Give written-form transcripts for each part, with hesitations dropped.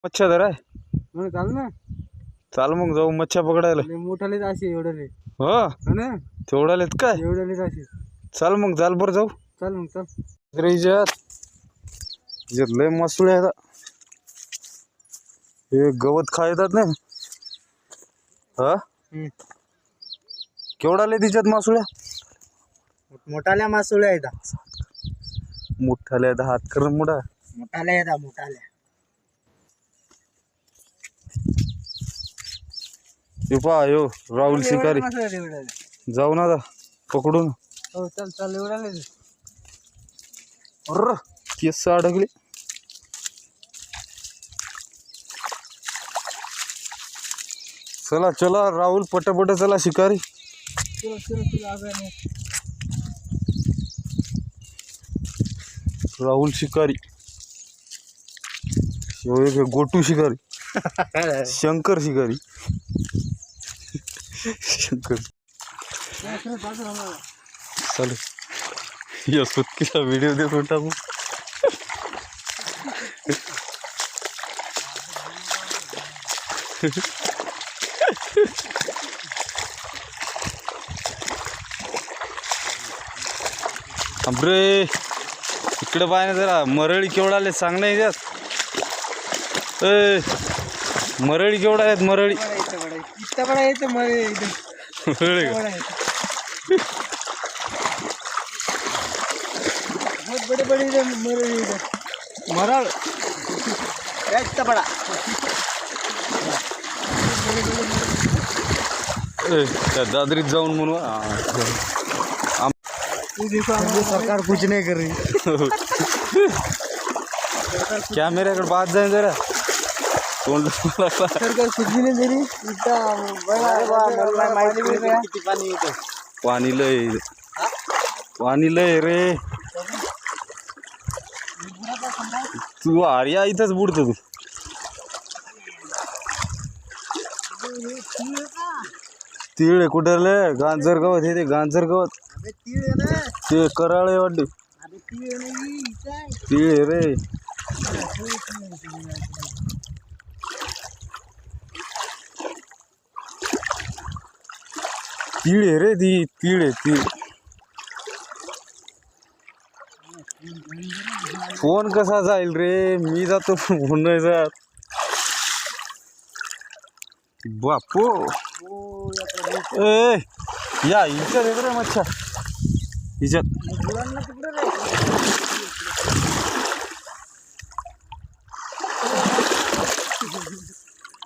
मच्छा धर आहे मग चाल ना. चाल मग जाऊ मच्छा पकडायला. मोठालेच असे एवढ्याले हो ना तेवढालेत काय एवढ्यालेच असे. चाल मग जाल बरं जाऊ. चल मग चल. लय मासुळे आहेत हे गवत खायतात ना. हा केवढाले तिच्यात मासुळ्या. मोठाल्या मासुळ्या आहेत. मोठाले हात कर मोठा मोठाल्या आहेत मोठाल्या. यो राहुल शिकारी जाऊ ना आता पकडून. हो चल चल एवढ्याले. अर केस अडकले. चला चला राहुल पटापट चला शिकारी. चल चल चल आगे. राहुल शिकारी गोटू शिकारी शंकर शिकारी शंकर चालेल. या सुटकीचा व्हिडिओ देतो टाकू. अरे इकडे पाय ना जरा मरळी केवढा आले सांग नाही त्यात. मरळी केवढा आहेत मरळी. बड़े बड़े मरल बड़ा दादरीत जाऊन म्हणून सरकार कुछ नहीं कर रही. कॅमेऱ्याकडे बाद जाईन जरा तोंड. सरकार कुछ भी नहीं दे रही. किती पाणी येतं. पाणी लय रे. तू आर्या इथंच बुडतो तू. तिळ कुठले गांजर गवत हे ते गांजर गवत ते कराळे वाटते. तिळ रे तीळ रे ती तीळ तीळ. फोन कसा जाईल रे मी जातो फोन नाही जात. बापू ए या हिच्यात येत रे मच्छा हिच्यात.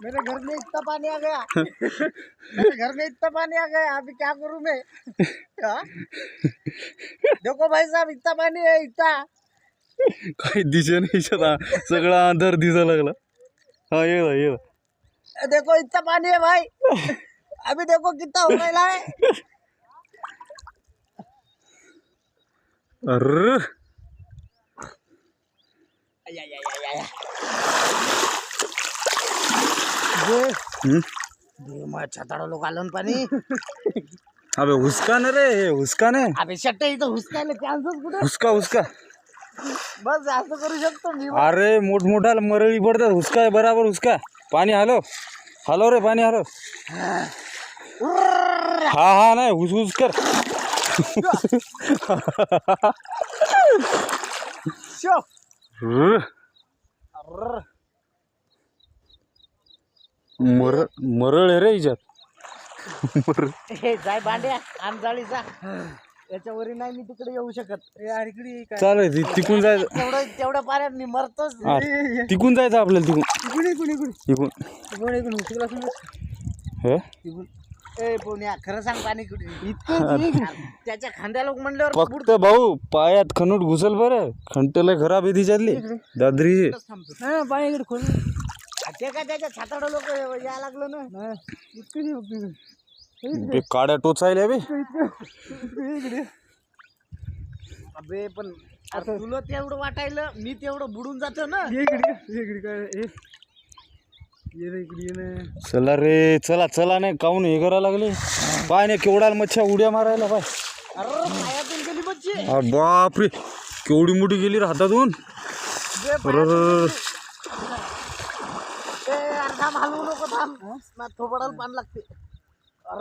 मेरे घर में इतना पानी आ गया. मेरे घर में इतना पानी आ गया. अभी क्या करूं मैं. देखो भाई साहब इतना पानी है इतना. काही दिसे नाही सगळा अंधार दिसा लागला. हा ये देखो इतना पानी है भाई. अभी देखो कितना हो गया है. अरे छताड़ा लोग आलन पानी. अबे हुसका न रे हुसका ने. अबे शट्टे इथं हुसकायला चान्सच कुठे. हुसका हुसका बस असं करू शकतो मी. अरे मोठमोठा मरळी पडतात. हुसका आहे बराबर हुसका. पाणी हलो हलो रे पाणी हलो. हा नाही हुस हुस कर. मरळ रे हिच्यात. जाय बांड्या आम जाळीचा. त्याच्यावरी नाही मी तिकडे येऊ शकत. यार इकडे चालेल तिकून जायचं. तेवढ्या पाण्यात मी मरतोच. तिकून जायचं आपल्याला तिकून ए पुण्या खरं सांग पाणी कुठे. त्याच्या खांद्याला म्हणल्यावर फक्त भाऊ पायात खनूट घुसल बरं. खंटले खराब आहे तिच्यातली दादरी. पाणी इकडे खोल. ते काय त्याच्या छाताडा लोक या लागलं ना. काड्या टोचायला बे. अबे पण तुला तेवढं वाटायला मी तेवढं बुडून जातो ना. चला रे चला चला नाही काहून हे करायला लागले. पाय नाही केवढा मच्छा उड्या मारायला पाय. बापरे केवढी मोठी गेली रे हातातून. यार थांब हलवू नको थांब ना थोबडाला पान लागते अर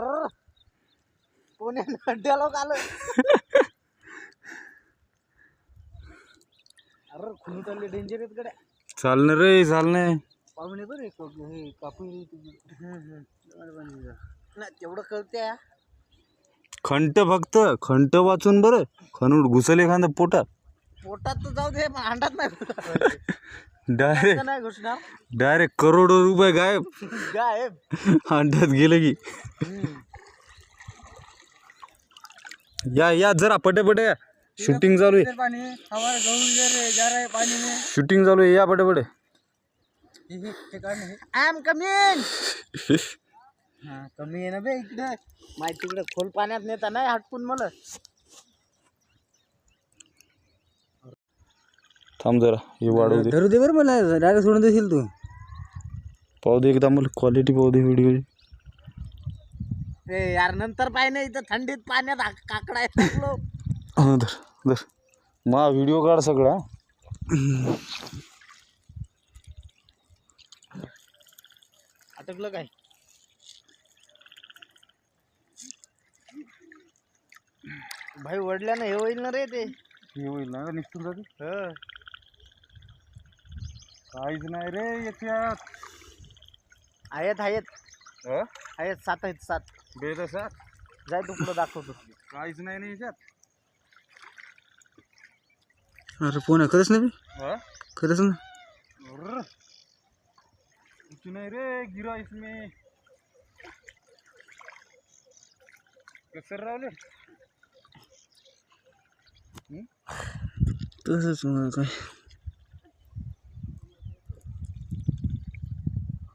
कोणी नड्याला आलं अरे खुली चालले डेंजर आहेत गड्या चालणं रे चालणं पाहुणे बरं हे कापून नाही तेवढं कळते खंट फक्त खंट वाचून बरं खनूड घुसल एखादा पोटात पोटात तर जाऊ दे अंडात नाही डायरेक्ट नाही घुसणार डायरेक्ट करोडो रुपये गायब गायब अंड्यात गेलं की या जरा पटे पटे या शूटिंग चालू आहे पानी हमारे गाँव इधर जा रहा है पानी में शूटिंग चालू आहे या पटे पटे आय एम कमिंग हा कमी आहे ना बे इकडे माहिती तिकडे खोल पाण्यात नेता नाही हटकून मला थांब जरा हे वाढवू दे धरू दे बरं मला डायरेक्ट सोडून देशील तू पाहू दे एकदा मला क्वालिटी पाहू दे व्हिडिओ ए यार नंतर पाय नाही इथं थंडीत पाण्यात काकडा टाकलो हा धर धर मा व्हिडिओ काढ सगळा अटकलं काय भाई वडल्यानं हे होईल ना रे ते हे होईल ना निघतून जाते काहीच नाही रे याच्यात आहेत आहेत 7 आहेत 7 बेद सात जाय तू पुढं दाखवतो काहीच नाही ना याच्यात अरे फोन खरंच नाही खरंच ना कुछ नहीं रे गिरा इसमें कसर रावले तसंच काय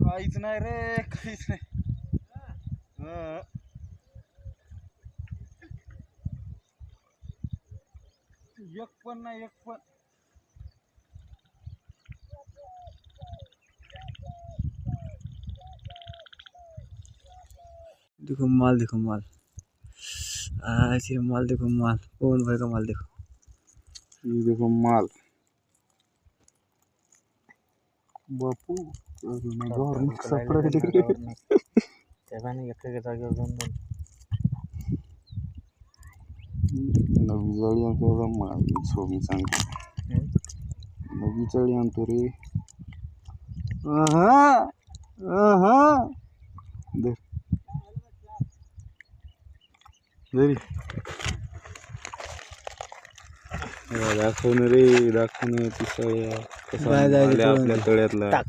काहीच नाही रे काहीच नाही एक पण नाही एक पण देखो माल ऐसे माल देखो माल कौन भाई का माल देखो ये देखो माल बापू नवी जाळी आणतो माल सोबी सांगतो नवी जाळी आणतो रे दर जरी दाखवणं रे दाखवणं पिसाळ्या कसा आपल्या तळ्यातला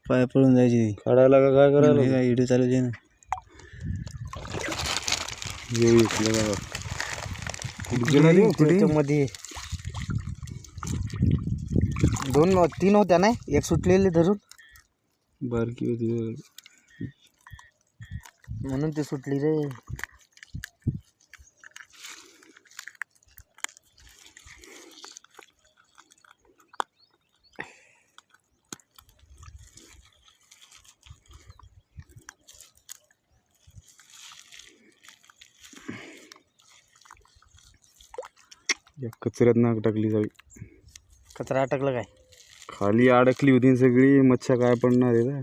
पाय पडून जायची काढायला का काय करायला व्हिडिओ चालू आहे ना मध्ये 2-3 होत्या ना एक सुटलेली धरून बारकी होती म्हणून ती सुटली रे कचऱ्यात नाक टाकली जावी कचरा अटकलं काय खाली अडकली होती सगळी मच्छा काय पडणार आहे ना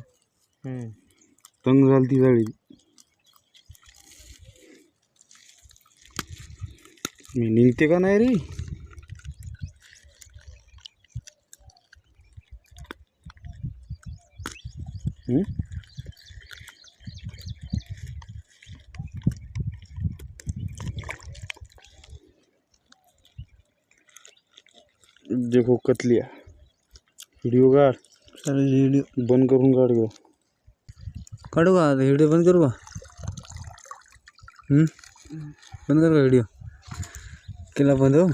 तंग झाली ती जाळी मी निघते का नाही रे देखो कतलिया व्हिडिओ काढ व्हिडिओ बंद करून काढ ग काढू का व्हिडिओ बंद करू का बंद कर का व्हिडिओ केला बंद हो